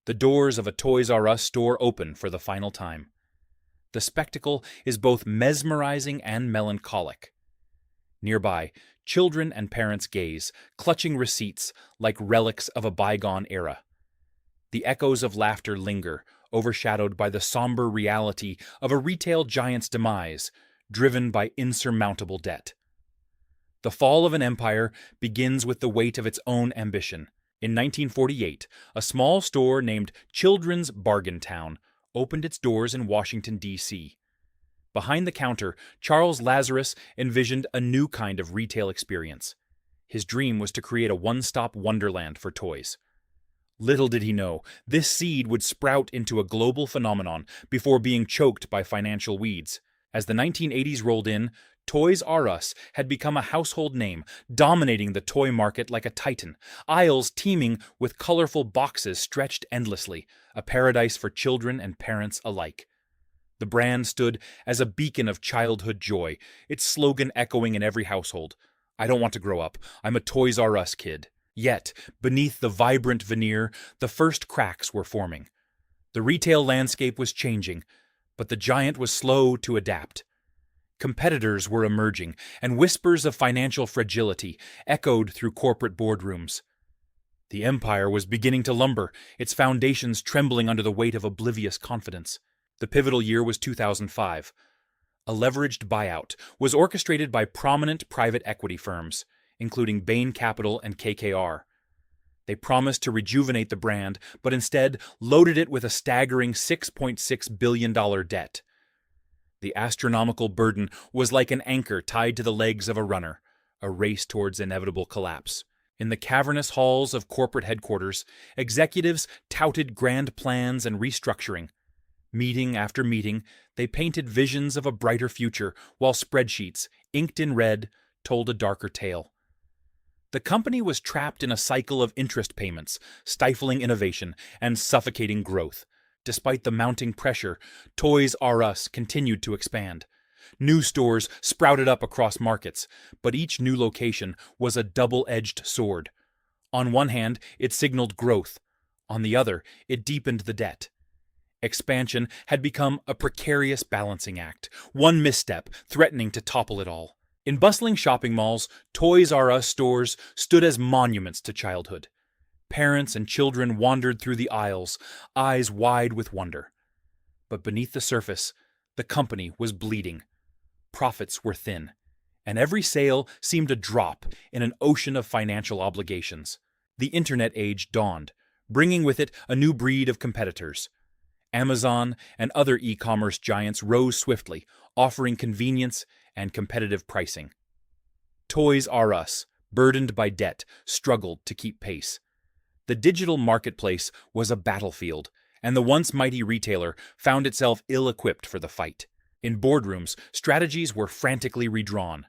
The doors of a Toys R Us store open for the final time. The spectacle is both mesmerizing and melancholic. Nearby, children and parents gaze, clutching receipts like relics of a bygone era. The echoes of laughter linger, overshadowed by the somber reality of a retail giant's demise, driven by insurmountable debt. The fall of an empire begins with the weight of its own ambition. In 1948, a small store named Children's Bargain Town opened its doors in Washington, D.C. Behind the counter, Charles Lazarus envisioned a new kind of retail experience. His dream was to create a one-stop wonderland for toys. Little did he know, this seed would sprout into a global phenomenon before being choked by financial weeds. As the 1980s rolled in, Toys R Us had become a household name, dominating the toy market like a titan, aisles teeming with colorful boxes stretched endlessly, a paradise for children and parents alike. The brand stood as a beacon of childhood joy, its slogan echoing in every household. "I don't want to grow up. I'm a Toys R Us kid." Yet, beneath the vibrant veneer, the first cracks were forming. The retail landscape was changing, but the giant was slow to adapt. Competitors were emerging, and whispers of financial fragility echoed through corporate boardrooms. The empire was beginning to lumber, its foundations trembling under the weight of oblivious confidence. The pivotal year was 2005. A leveraged buyout was orchestrated by prominent private equity firms, including Bain Capital and KKR. They promised to rejuvenate the brand, but instead loaded it with a staggering $6.6 billion debt. The astronomical burden was like an anchor tied to the legs of a runner, a race towards inevitable collapse. In the cavernous halls of corporate headquarters, executives touted grand plans and restructuring. Meeting after meeting, they painted visions of a brighter future, while spreadsheets, inked in red, told a darker tale. The company was trapped in a cycle of interest payments, stifling innovation and suffocating growth. Despite the mounting pressure, Toys R Us continued to expand. New stores sprouted up across markets, but each new location was a double-edged sword. On one hand, it signaled growth. On the other, it deepened the debt. Expansion had become a precarious balancing act, one misstep threatening to topple it all. In bustling shopping malls, Toys R Us stores stood as monuments to childhood. Parents and children wandered through the aisles, eyes wide with wonder. But beneath the surface, the company was bleeding. Profits were thin, and every sale seemed a drop in an ocean of financial obligations. The internet age dawned, bringing with it a new breed of competitors. Amazon and other e-commerce giants rose swiftly, offering convenience and competitive pricing. Toys R Us, burdened by debt, struggled to keep pace. The digital marketplace was a battlefield, and the once mighty retailer found itself ill-equipped for the fight. In boardrooms, strategies were frantically redrawn.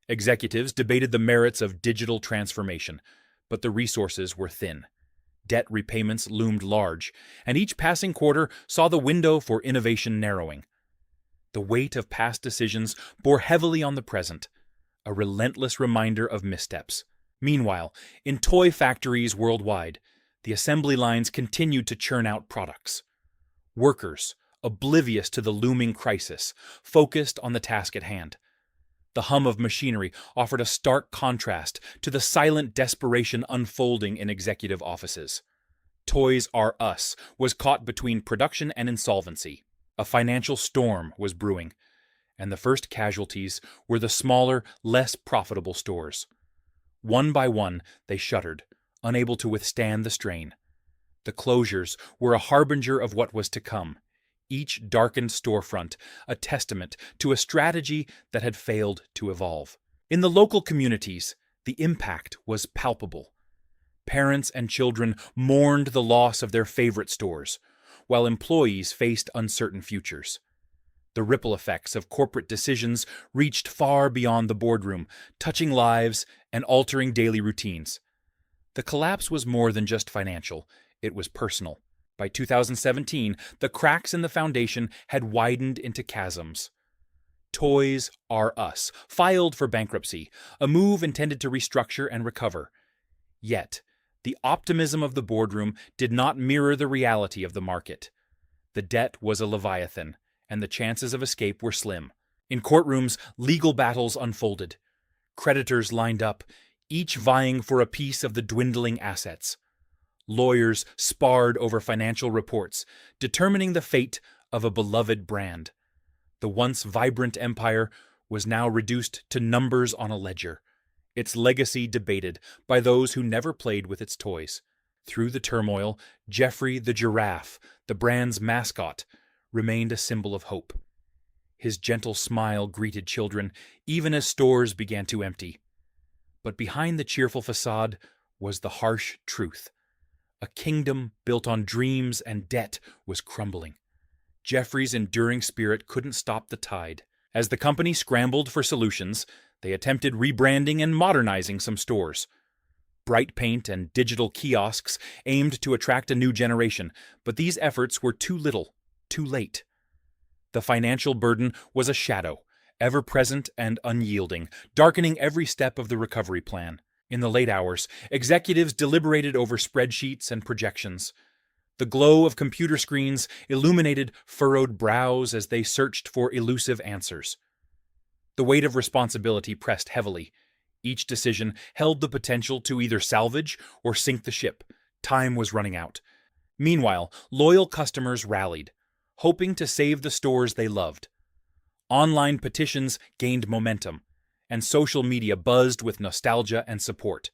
Executives debated the merits of digital transformation, but the resources were thin. Debt repayments loomed large, and each passing quarter saw the window for innovation narrowing. The weight of past decisions bore heavily on the present, a relentless reminder of missteps. Meanwhile, in toy factories worldwide, the assembly lines continued to churn out products. Workers, oblivious to the looming crisis, focused on the task at hand. The hum of machinery offered a stark contrast to the silent desperation unfolding in executive offices. Toys R Us was caught between production and insolvency. A financial storm was brewing, and the first casualties were the smaller, less profitable stores. One by one, they shuttered, unable to withstand the strain. The closures were a harbinger of what was to come, each darkened storefront a testament to a strategy that had failed to evolve. In the local communities, the impact was palpable. Parents and children mourned the loss of their favorite stores, while employees faced uncertain futures. The ripple effects of corporate decisions reached far beyond the boardroom, touching lives and altering daily routines. The collapse was more than just financial, it was personal. By 2017, the cracks in the foundation had widened into chasms. Toys R Us filed for bankruptcy, a move intended to restructure and recover. Yet, the optimism of the boardroom did not mirror the reality of the market. The debt was a leviathan, and the chances of escape were slim. In courtrooms, legal battles unfolded. Creditors lined up, each vying for a piece of the dwindling assets. Lawyers sparred over financial reports, determining the fate of a beloved brand. The once vibrant empire was now reduced to numbers on a ledger, its legacy debated by those who never played with its toys. Through the turmoil, Geoffrey the giraffe, the brand's mascot, remained a symbol of hope. His gentle smile greeted children even as stores began to empty. But behind the cheerful facade was the harsh truth. A kingdom built on dreams and debt was crumbling. Geoffrey's enduring spirit couldn't stop the tide. As the company scrambled for solutions, they attempted rebranding and modernizing some stores. Bright paint and digital kiosks aimed to attract a new generation, but these efforts were too little, too late. The financial burden was a shadow, ever-present and unyielding, darkening every step of the recovery plan. In the late hours, executives deliberated over spreadsheets and projections. The glow of computer screens illuminated furrowed brows as they searched for elusive answers. The weight of responsibility pressed heavily. Each decision held the potential to either salvage or sink the ship. Time was running out. Meanwhile, loyal customers rallied, hoping to save the stores they loved. Online petitions gained momentum, and social media buzzed with nostalgia and support.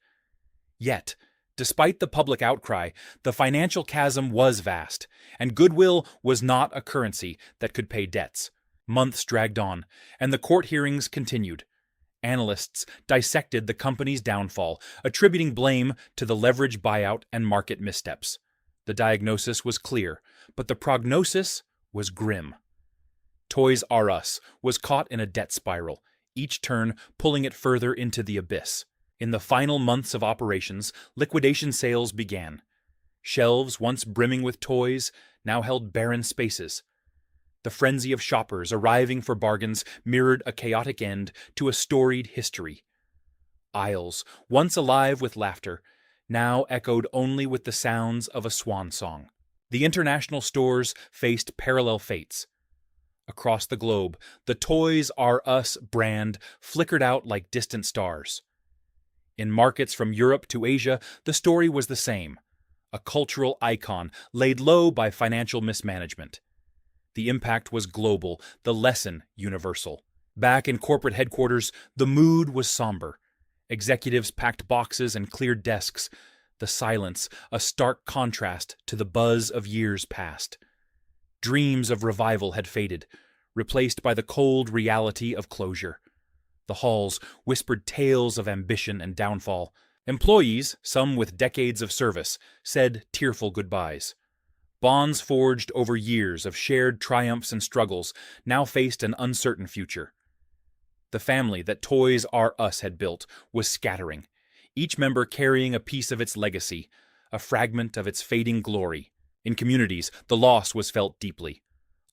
Yet, despite the public outcry, the financial chasm was vast, and goodwill was not a currency that could pay debts. Months dragged on, and the court hearings continued. Analysts dissected the company's downfall, attributing blame to the leverage buyout and market missteps. The diagnosis was clear, but the prognosis was grim. Toys R Us was caught in a debt spiral, each turn pulling it further into the abyss. In the final months of operations, liquidation sales began. Shelves once brimming with toys now held barren spaces. The frenzy of shoppers arriving for bargains mirrored a chaotic end to a storied history. Aisles, once alive with laughter, now echoed only with the sounds of a swan song. The international stores faced parallel fates. Across the globe, the Toys R Us brand flickered out like distant stars. In markets from Europe to Asia, the story was the same: a cultural icon laid low by financial mismanagement. The impact was global, the lesson universal. Back in corporate headquarters, the mood was somber. Executives packed boxes and cleared desks, the silence a stark contrast to the buzz of years past. Dreams of revival had faded, replaced by the cold reality of closure. The halls whispered tales of ambition and downfall. Employees, some with decades of service, said tearful goodbyes. Bonds forged over years of shared triumphs and struggles now faced an uncertain future. The family that Toys R Us had built was scattering, each member carrying a piece of its legacy, a fragment of its fading glory. In communities, the loss was felt deeply.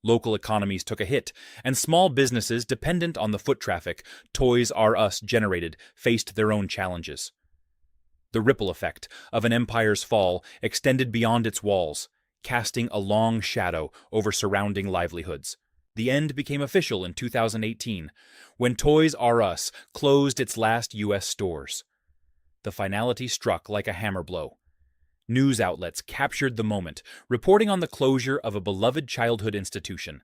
Local economies took a hit, and small businesses dependent on the foot traffic Toys R Us generated faced their own challenges. The ripple effect of an empire's fall extended beyond its walls, casting a long shadow over surrounding livelihoods. The end became official in 2018, when Toys R Us closed its last U.S. stores. The finality struck like a hammer blow. News outlets captured the moment, reporting on the closure of a beloved childhood institution.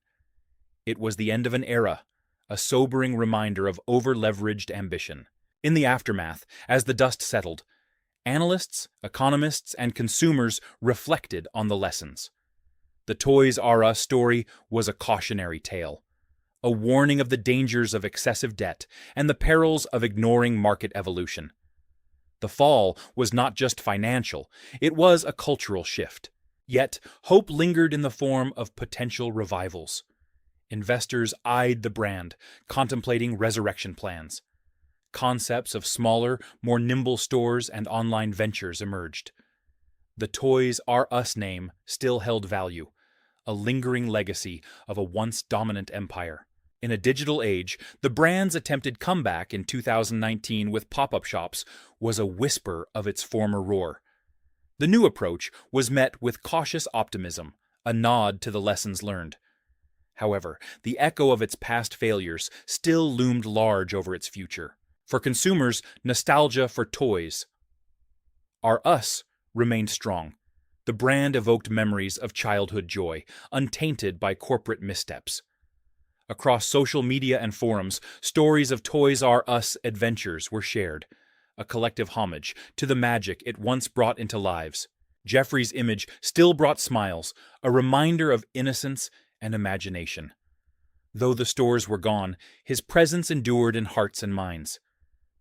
It was the end of an era, a sobering reminder of over-leveraged ambition. In the aftermath, as the dust settled, analysts, economists, and consumers reflected on the lessons. The Toys R Us story was a cautionary tale, a warning of the dangers of excessive debt and the perils of ignoring market evolution. The fall was not just financial, it was a cultural shift. Yet, hope lingered in the form of potential revivals. Investors eyed the brand, contemplating resurrection plans. Concepts of smaller, more nimble stores and online ventures emerged. The Toys R Us name still held value, a lingering legacy of a once dominant empire. In a digital age, the brand's attempted comeback in 2019 with pop-up shops was a whisper of its former roar. The new approach was met with cautious optimism, a nod to the lessons learned. However, the echo of its past failures still loomed large over its future. For consumers, nostalgia for Toys R Us remained strong. The brand evoked memories of childhood joy, untainted by corporate missteps. Across social media and forums, stories of Toys R Us adventures were shared, a collective homage to the magic it once brought into lives. Jeffrey's image still brought smiles, a reminder of innocence and imagination. Though the stores were gone, his presence endured in hearts and minds.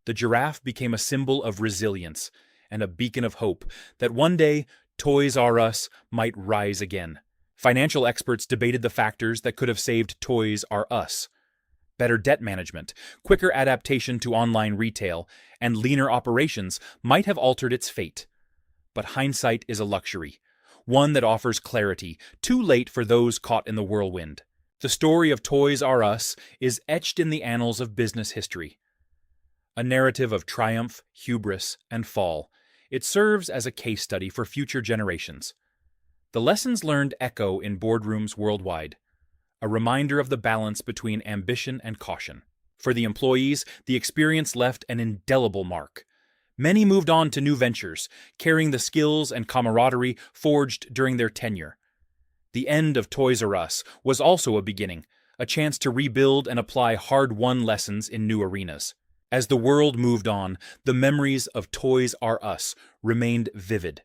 The giraffe became a symbol of resilience and a beacon of hope that one day Toys R Us might rise again. Financial experts debated the factors that could have saved Toys R Us. Better debt management, quicker adaptation to online retail, and leaner operations might have altered its fate. But hindsight is a luxury, one that offers clarity, too late for those caught in the whirlwind. The story of Toys R Us is etched in the annals of business history. A narrative of triumph, hubris, and fall, it serves as a case study for future generations. The lessons learned echo in boardrooms worldwide, a reminder of the balance between ambition and caution. For the employees, the experience left an indelible mark. Many moved on to new ventures, carrying the skills and camaraderie forged during their tenure. The end of Toys R Us was also a beginning, a chance to rebuild and apply hard-won lessons in new arenas. As the world moved on, the memories of Toys R Us remained vivid.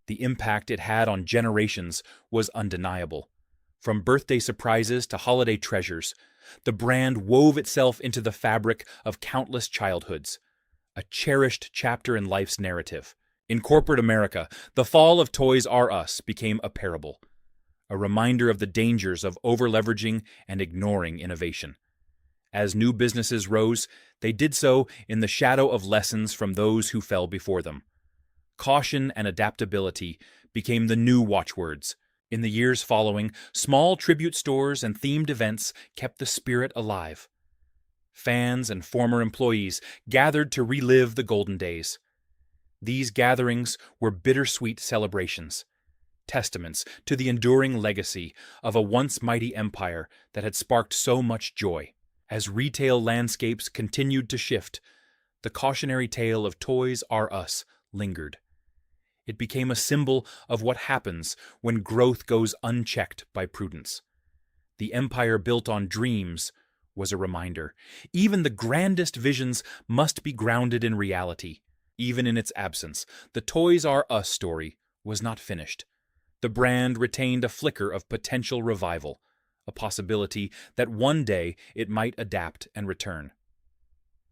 The impact it had on generations was undeniable. From birthday surprises to holiday treasures, the brand wove itself into the fabric of countless childhoods, a cherished chapter in life's narrative. In corporate America, the fall of Toys R Us became a parable, a reminder of the dangers of over-leveraging and ignoring innovation. As new businesses rose, they did so in the shadow of lessons from those who fell before them. Caution and adaptability became the new watchwords. In the years following, small tribute stores and themed events kept the spirit alive. Fans and former employees gathered to relive the golden days. These gatherings were bittersweet celebrations, testaments to the enduring legacy of a once mighty empire that had sparked so much joy. As retail landscapes continued to shift, the cautionary tale of Toys R Us lingered. It became a symbol of what happens when growth goes unchecked by prudence. The empire built on dreams was a reminder. Even the grandest visions must be grounded in reality. Even in its absence, the Toys R Us story was not finished. The brand retained a flicker of potential revival, a possibility that one day it might adapt and return.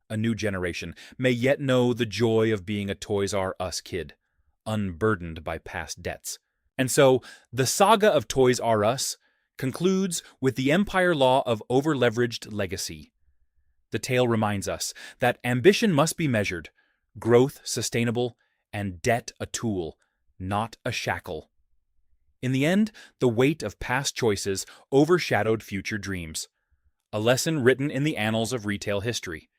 A new generation may yet know the joy of being a Toys R Us kid, unburdened by past debts. And so, the saga of Toys R Us concludes with the empire law of over-leveraged legacy. The tale reminds us that ambition must be measured, growth sustainable, and debt a tool, not a shackle. In the end, the weight of past choices overshadowed future dreams, a lesson written in the annals of retail history.